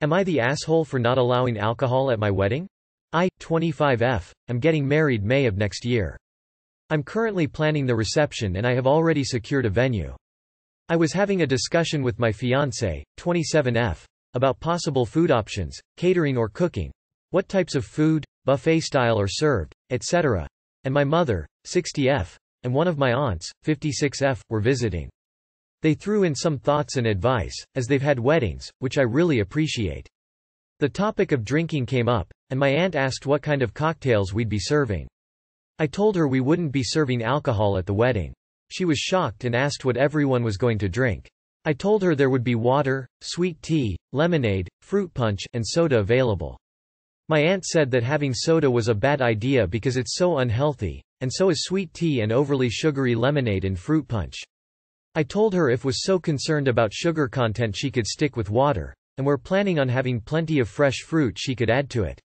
Am I the asshole for not allowing alcohol at my wedding? I, 25F, am getting married May of next year. I'm currently planning the reception and I have already secured a venue. I was having a discussion with my fiancé, 27F, about possible food options, catering or cooking, what types of food, buffet style are served, etc. And my mother, 60F, and one of my aunts, 56F, were visiting. They threw in some thoughts and advice, as they've had weddings, which I really appreciate. The topic of drinking came up, and my aunt asked what kind of cocktails we'd be serving. I told her we wouldn't be serving alcohol at the wedding. She was shocked and asked what everyone was going to drink. I told her there would be water, sweet tea, lemonade, fruit punch, and soda available. My aunt said that having soda was a bad idea because it's so unhealthy, and so is sweet tea and overly sugary lemonade and fruit punch. I told her if was so concerned about sugar content she could stick with water, and we're planning on having plenty of fresh fruit she could add to it.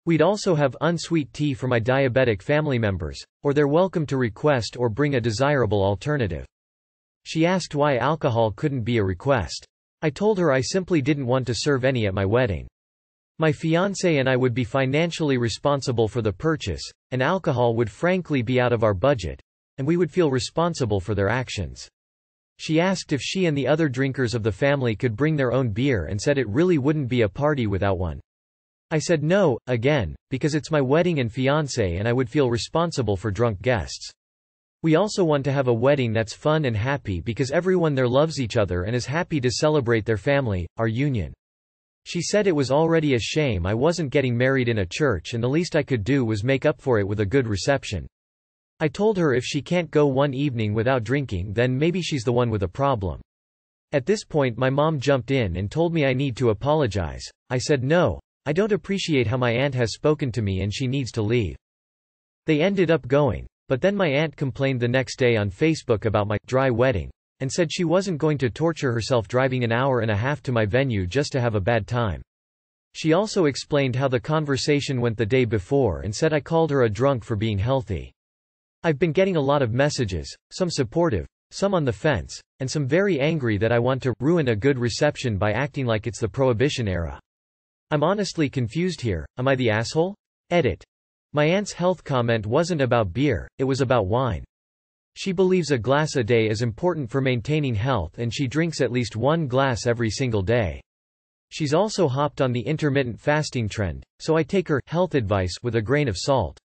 We'd also have unsweet tea for my diabetic family members, or they're welcome to request or bring a desirable alternative. She asked why alcohol couldn't be a request. I told her I simply didn't want to serve any at my wedding. My fiancé and I would be financially responsible for the purchase, and alcohol would frankly be out of our budget, and we would feel responsible for their actions. She asked if she and the other drinkers of the family could bring their own beer and said it really wouldn't be a party without one. I said no, again, because it's my wedding and fiancé and I would feel responsible for drunk guests. We also want to have a wedding that's fun and happy because everyone there loves each other and is happy to celebrate their family, our union. She said it was already a shame I wasn't getting married in a church and the least I could do was make up for it with a good reception. I told her if she can't go one evening without drinking then maybe she's the one with a problem. At this point my mom jumped in and told me I need to apologize. I said no, I don't appreciate how my aunt has spoken to me and she needs to leave. They ended up going, but then my aunt complained the next day on Facebook about my dry wedding, and said she wasn't going to torture herself driving an hour and a half to my venue just to have a bad time. She also explained how the conversation went the day before and said I called her a drunk for being healthy. I've been getting a lot of messages, some supportive, some on the fence, and some very angry that I want to ruin a good reception by acting like it's the Prohibition era. I'm honestly confused here. Am I the asshole? Edit. My aunt's health comment wasn't about beer, it was about wine. She believes a glass a day is important for maintaining health and she drinks at least one glass every single day. She's also hopped on the intermittent fasting trend, so I take her health advice with a grain of salt.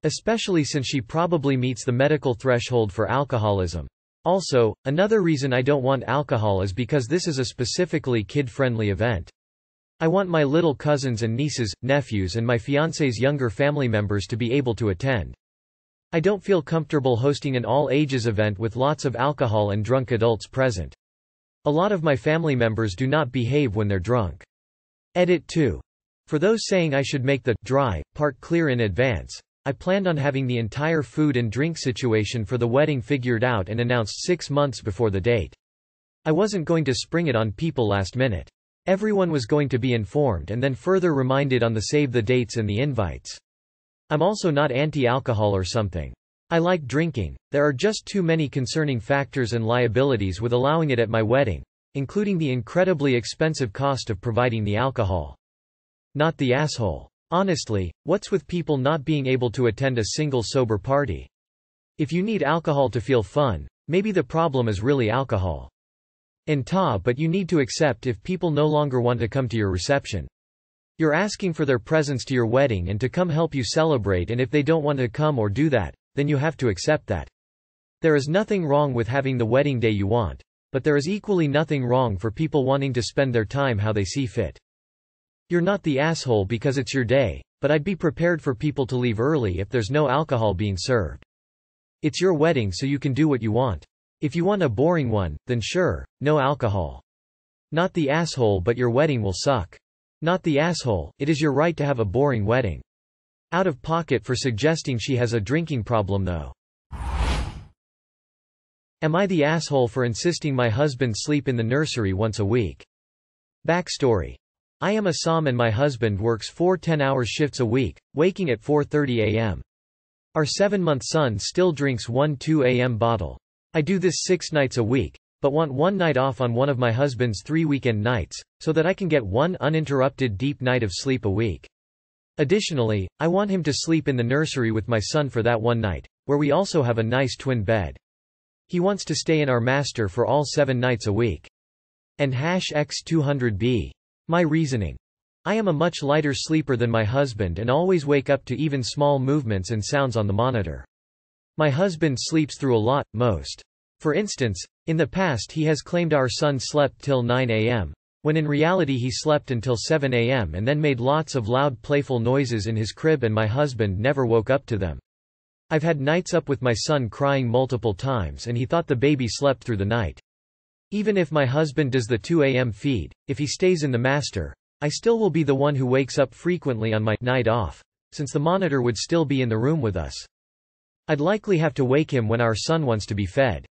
Especially since she probably meets the medical threshold for alcoholism. Also, another reason I don't want alcohol is because this is a specifically kid-friendly event. I want my little cousins and nieces, nephews and my fiancé's younger family members to be able to attend. I don't feel comfortable hosting an all-ages event with lots of alcohol and drunk adults present. A lot of my family members do not behave when they're drunk. Edit 2. For those saying I should make the dry part clear in advance, I planned on having the entire food and drink situation for the wedding figured out and announced 6 months before the date. I wasn't going to spring it on people last minute. Everyone was going to be informed and then further reminded on the save the dates and the invites. I'm also not anti-alcohol or something. I like drinking, there are just too many concerning factors and liabilities with allowing it at my wedding, including the incredibly expensive cost of providing the alcohol. Not the asshole. Honestly, what's with people not being able to attend a single sober party? If you need alcohol to feel fun, maybe the problem is really alcohol. But you need to accept if people no longer want to come to your reception. You're asking for their presence to your wedding and to come help you celebrate, and if they don't want to come or do that, then you have to accept that. There is nothing wrong with having the wedding day you want, but there is equally nothing wrong for people wanting to spend their time how they see fit. You're not the asshole because it's your day, but I'd be prepared for people to leave early if there's no alcohol being served. It's your wedding so you can do what you want. If you want a boring one, then sure, no alcohol. Not the asshole but your wedding will suck. Not the asshole, it is your right to have a boring wedding. Out of pocket for suggesting she has a drinking problem though. Am I the asshole for insisting my husband sleep in the nursery once a week? Backstory. I am a SOM and my husband works 4 10-hour shifts a week, waking at 4:30 a.m. Our 7-month son still drinks one 2 a.m. bottle. I do this 6 nights a week, but want one night off on one of my husband's 3 weekend nights, so that I can get one uninterrupted deep night of sleep a week. Additionally, I want him to sleep in the nursery with my son for that one night, where we also have a nice twin bed. He wants to stay in our master for all 7 nights a week. And #X200B. My reasoning. I am a much lighter sleeper than my husband and always wake up to even small movements and sounds on the monitor. My husband sleeps through a lot, most. For instance, in the past he has claimed our son slept till 9 a.m., when in reality he slept until 7 a.m. and then made lots of loud playful noises in his crib and my husband never woke up to them. I've had nights up with my son crying multiple times and he thought the baby slept through the night. Even if my husband does the 2 a.m. feed, if he stays in the master, I still will be the one who wakes up frequently on my night off, since the monitor would still be in the room with us. I'd likely have to wake him when our son wants to be fed.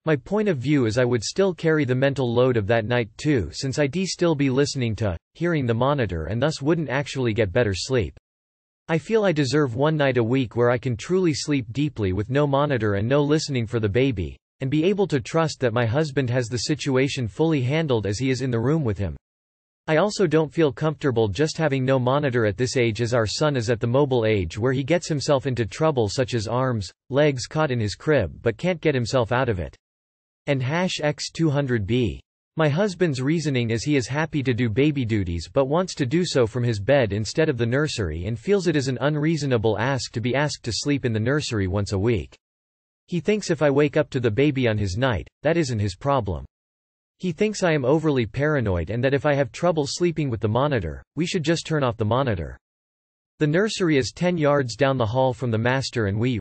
My point of view is I would still carry the mental load of that night too, since I'd still be listening to, hearing the monitor and thus wouldn't actually get better sleep. I feel I deserve one night a week where I can truly sleep deeply with no monitor and no listening for the baby, and be able to trust that my husband has the situation fully handled as he is in the room with him. I also don't feel comfortable just having no monitor at this age, as our son is at the mobile age where he gets himself into trouble such as arms, legs caught in his crib but can't get himself out of it. And #X200B. My husband's reasoning is he is happy to do baby duties but wants to do so from his bed instead of the nursery and feels it is an unreasonable ask to be asked to sleep in the nursery once a week. He thinks if I wake up to the baby on his night, that isn't his problem. He thinks I am overly paranoid and that if I have trouble sleeping with the monitor, we should just turn off the monitor. The nursery is 10 yards down the hall from the master and we,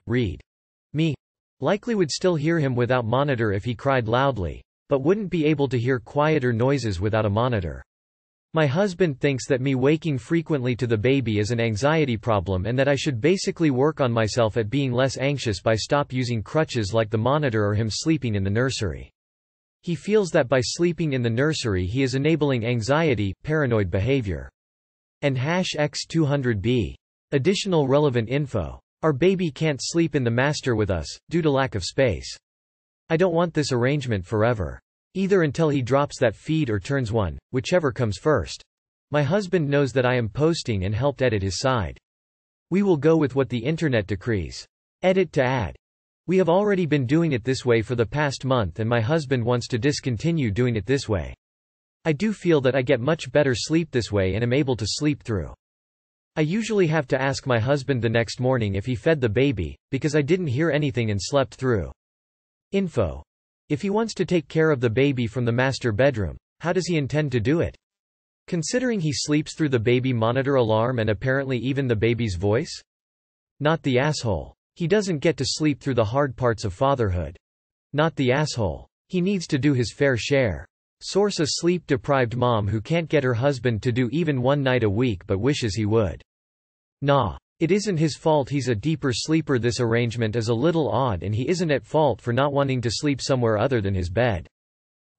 likely would still hear him without monitor if he cried loudly, but wouldn't be able to hear quieter noises without a monitor. My husband thinks that me waking frequently to the baby is an anxiety problem and that I should basically work on myself at being less anxious by stop using crutches like the monitor or him sleeping in the nursery. He feels that by sleeping in the nursery he is enabling anxiety, paranoid behavior. And #X200B. Additional relevant info. Our baby can't sleep in the master with us, due to lack of space. I don't want this arrangement forever. Either until he drops that feed or turns one, whichever comes first. My husband knows that I am posting and helped edit his side. We will go with what the internet decrees. Edit to add. We have already been doing it this way for the past month and my husband wants to discontinue doing it this way. I do feel that I get much better sleep this way and am able to sleep through. I usually have to ask my husband the next morning if he fed the baby, because I didn't hear anything and slept through. Info. If he wants to take care of the baby from the master bedroom, how does he intend to do it? Considering he sleeps through the baby monitor alarm and apparently even the baby's voice? Not the asshole. He doesn't get to sleep through the hard parts of fatherhood. Not the asshole. He needs to do his fair share. Source: a sleep-deprived mom who can't get her husband to do even one night a week but wishes he would. Nah. It isn't his fault he's a deeper sleeper. This arrangement is a little odd and he isn't at fault for not wanting to sleep somewhere other than his bed.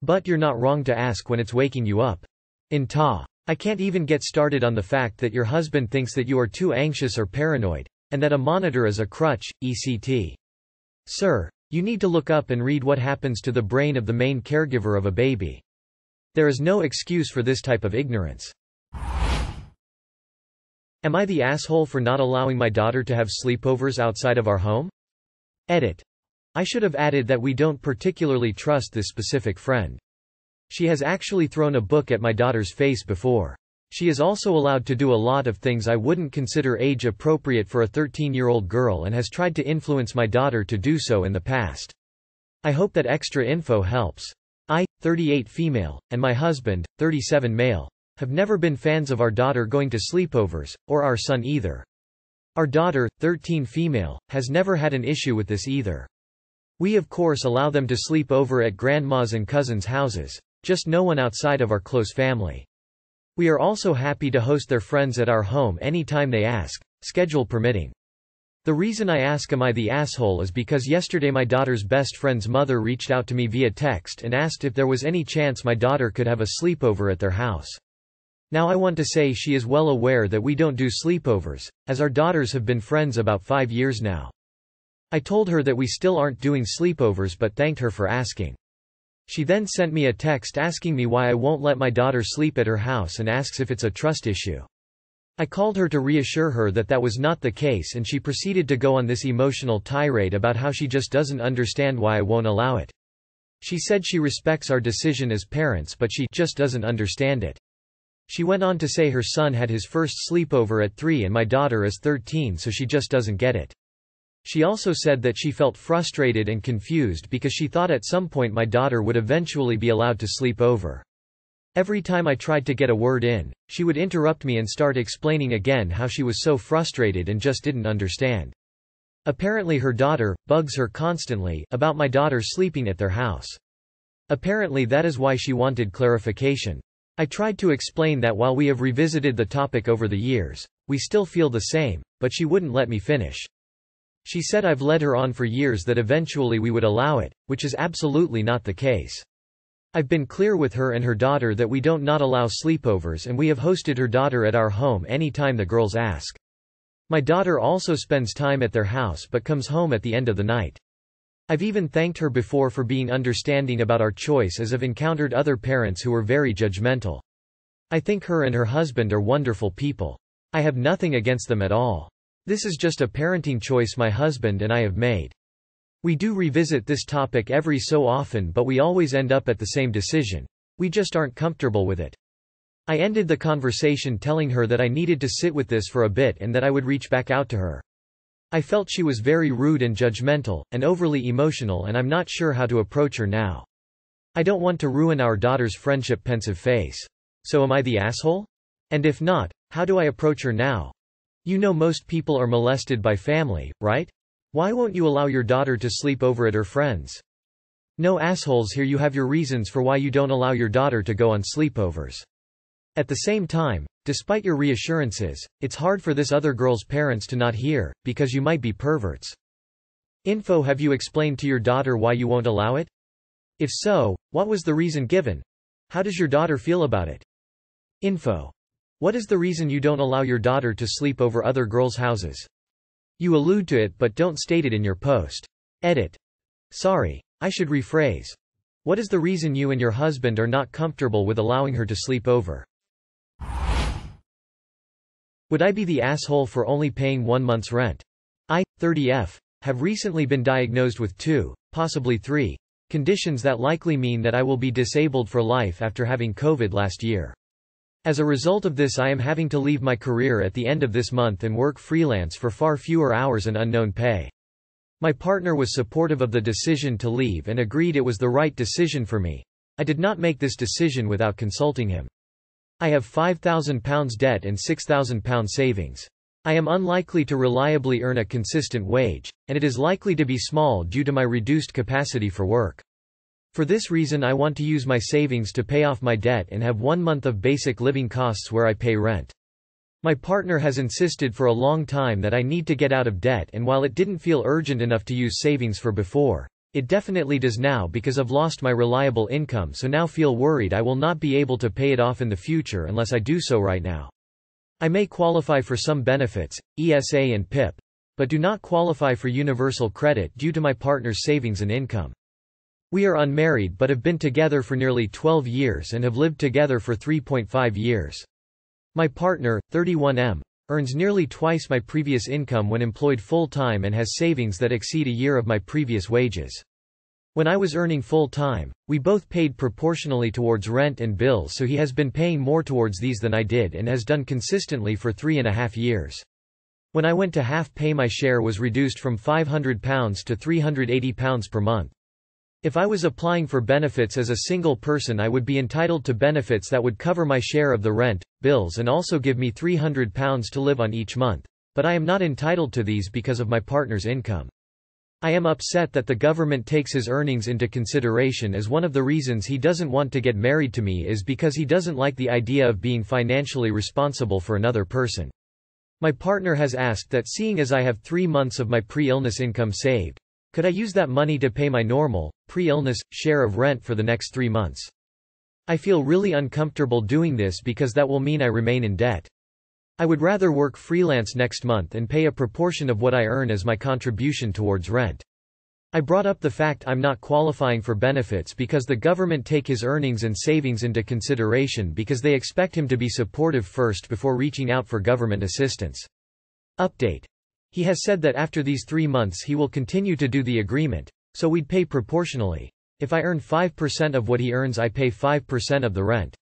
But you're not wrong to ask when it's waking you up. I can't even get started on the fact that your husband thinks that you are too anxious or paranoid, and that a monitor is a crutch, etc. Sir, you need to look up and read what happens to the brain of the main caregiver of a baby. There is no excuse for this type of ignorance. Am I the asshole for not allowing my daughter to have sleepovers outside of our home? Edit. I should have added that we don't particularly trust this specific friend. She has actually thrown a book at my daughter's face before. She is also allowed to do a lot of things I wouldn't consider age appropriate for a 13-year-old girl and has tried to influence my daughter to do so in the past. I hope that extra info helps. I, 38 female, and my husband, 37 male, have never been fans of our daughter going to sleepovers, or our son either. Our daughter, 13 female, has never had an issue with this either. We of course allow them to sleep over at grandma's and cousins' houses, just no one outside of our close family. We are also happy to host their friends at our home anytime they ask, schedule permitting. The reason I ask am I the asshole is because yesterday my daughter's best friend's mother reached out to me via text and asked if there was any chance my daughter could have a sleepover at their house. Now I want to say she is well aware that we don't do sleepovers, as our daughters have been friends about 5 years now. I told her that we still aren't doing sleepovers but thanked her for asking. She then sent me a text asking me why I won't let my daughter sleep at her house and asks if it's a trust issue. I called her to reassure her that that was not the case, and she proceeded to go on this emotional tirade about how she just doesn't understand why I won't allow it. She said she respects our decision as parents, but she just doesn't understand it. She went on to say her son had his first sleepover at 3 and my daughter is 13, so she just doesn't get it. She also said that she felt frustrated and confused because she thought at some point my daughter would eventually be allowed to sleep over. Every time I tried to get a word in, she would interrupt me and start explaining again how she was so frustrated and just didn't understand. Apparently her daughter bugs her constantly about my daughter sleeping at their house. Apparently that is why she wanted clarification. I tried to explain that while we have revisited the topic over the years, we still feel the same, but she wouldn't let me finish. She said I've led her on for years that eventually we would allow it, which is absolutely not the case. I've been clear with her and her daughter that we don't not allow sleepovers, and we have hosted her daughter at our home any time the girls ask. My daughter also spends time at their house but comes home at the end of the night. I've even thanked her before for being understanding about our choice, as I've encountered other parents who were very judgmental. I think her and her husband are wonderful people. I have nothing against them at all. This is just a parenting choice my husband and I have made. We do revisit this topic every so often, but we always end up at the same decision. We just aren't comfortable with it. I ended the conversation telling her that I needed to sit with this for a bit and that I would reach back out to her. I felt she was very rude and judgmental, and overly emotional, and I'm not sure how to approach her now. I don't want to ruin our daughter's friendship. Pensive face. So am I the asshole? And if not, how do I approach her now? You know most people are molested by family, right? Why won't you allow your daughter to sleep over at her friends? No assholes here, you have your reasons for why you don't allow your daughter to go on sleepovers. At the same time, despite your reassurances, it's hard for this other girl's parents to not hear, because you might be perverts. Info: have you explained to your daughter why you won't allow it? If so, what was the reason given? How does your daughter feel about it? Info: what is the reason you don't allow your daughter to sleep over other girls' houses? You allude to it but don't state it in your post. Edit. Sorry, I should rephrase. What is the reason you and your husband are not comfortable with allowing her to sleep over? Would I be the asshole for only paying 1 month's rent? I, 30F, have recently been diagnosed with 2, possibly 3, conditions that likely mean that I will be disabled for life after having COVID last year. As a result of this, I am having to leave my career at the end of this month and work freelance for far fewer hours and unknown pay. My partner was supportive of the decision to leave and agreed it was the right decision for me. I did not make this decision without consulting him. I have £5,000 debt and £6,000 savings. I am unlikely to reliably earn a consistent wage, and it is likely to be small due to my reduced capacity for work. For this reason, I want to use my savings to pay off my debt and have 1 month of basic living costs where I pay rent. My partner has insisted for a long time that I need to get out of debt, and while it didn't feel urgent enough to use savings for before, it definitely does now because I've lost my reliable income, so now feel worried I will not be able to pay it off in the future unless I do so right now. I may qualify for some benefits, ESA and PIP, but do not qualify for universal credit due to my partner's savings and income. We are unmarried but have been together for nearly 12 years and have lived together for 3.5 years. My partner, 31M, earns nearly twice my previous income when employed full-time and has savings that exceed a year of my previous wages. When I was earning full-time, we both paid proportionally towards rent and bills, so he has been paying more towards these than I did and has done consistently for 3.5 years. When I went to half pay, my share was reduced from £500 to £380 per month. If I was applying for benefits as a single person, I would be entitled to benefits that would cover my share of the rent, bills, and also give me £300 to live on each month, but I am not entitled to these because of my partner's income. I am upset that the government takes his earnings into consideration, as one of the reasons he doesn't want to get married to me is because he doesn't like the idea of being financially responsible for another person. My partner has asked that, seeing as I have 3 months of my pre-illness income saved, could I use that money to pay my normal, pre-illness, share of rent for the next 3 months? I feel really uncomfortable doing this because that will mean I remain in debt. I would rather work freelance next month and pay a proportion of what I earn as my contribution towards rent. I brought up the fact I'm not qualifying for benefits because the government take his earnings and savings into consideration because they expect him to be supportive first before reaching out for government assistance. Update. He has said that after these 3 months he will continue to do the agreement, so we'd pay proportionally. If I earn 5% of what he earns, I pay 5% of the rent.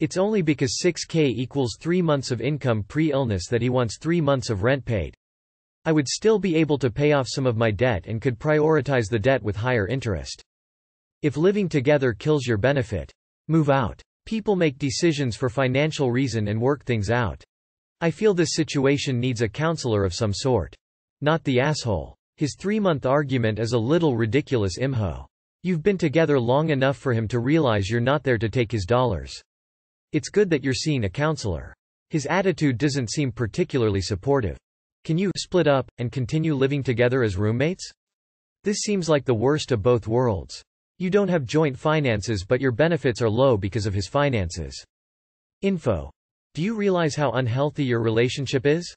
It's only because 6K equals 3 months of income pre-illness that he wants 3 months of rent paid. I would still be able to pay off some of my debt and could prioritize the debt with higher interest. If living together kills your benefit, move out. People make decisions for financial reason and work things out. I feel this situation needs a counselor of some sort. Not the asshole. His 3-month argument is a little ridiculous, Imho. You've been together long enough for him to realize you're not there to take his dollars. It's good that you're seeing a counselor. His attitude doesn't seem particularly supportive. Can you split up and continue living together as roommates? This seems like the worst of both worlds. You don't have joint finances, but your benefits are low because of his finances. Info. Do you realize how unhealthy your relationship is?